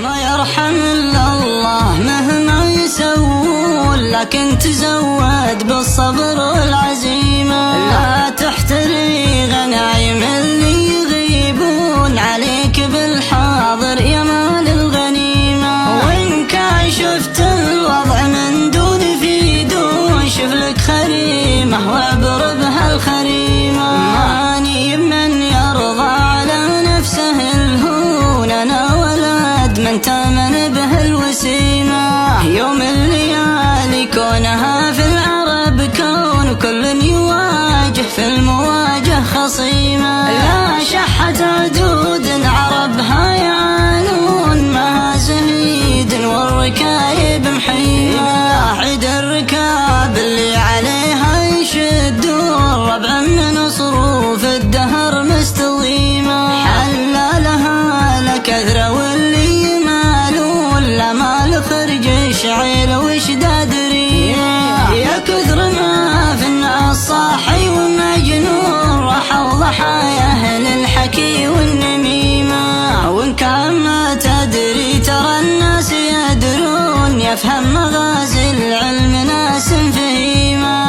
ما يرحم إلا الله مهما يسوون، لكن تزود بالصبر والعزيمة. لا تحتري غنايم اللي يغيبون عليك بالحاضر يا مال الغنيمة. وإن كان شفت الوضع من دون في دون، شوف لك خريمة وعبر بها الخريمة. ماني من يرضى على نفسه الهون، أنا ولد من تامن به الوسيمة. يوم الليالي كونها في العرب كون، وكل يواجه في المواجه خصيمة. لا شحت عدود عربها يعانون، ما زهيد والركايب محيمة. عيد الركاب اللي عليها يشدون، ربع من صروف الدهر مستضيمة. حل لها لكثرة واللي يمالون، لا مال خرج شعير وشداد ريمة. يا كثر ما في الناس صاحي ومجنون، راحوا ضحايا للحكي والنميمة. وإن كان ما تدري ترى الناس يدرون، يفهم مغازي العلم ناس فهيمة.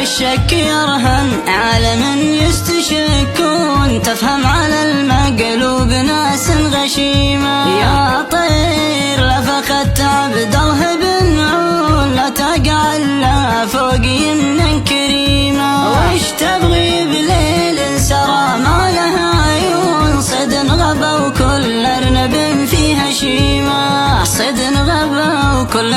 الشك يرهن عالم يستشكون، تفهم على المقلوب ناس غشيمة. يا طير لفخت عبد الله بن عون، لا تقع الا فوق يمن كريمة. وش تبغي بليل سرى ما لها عيون، صيد غبا وكل ارنب فيها شيمة. صيد غبا وكل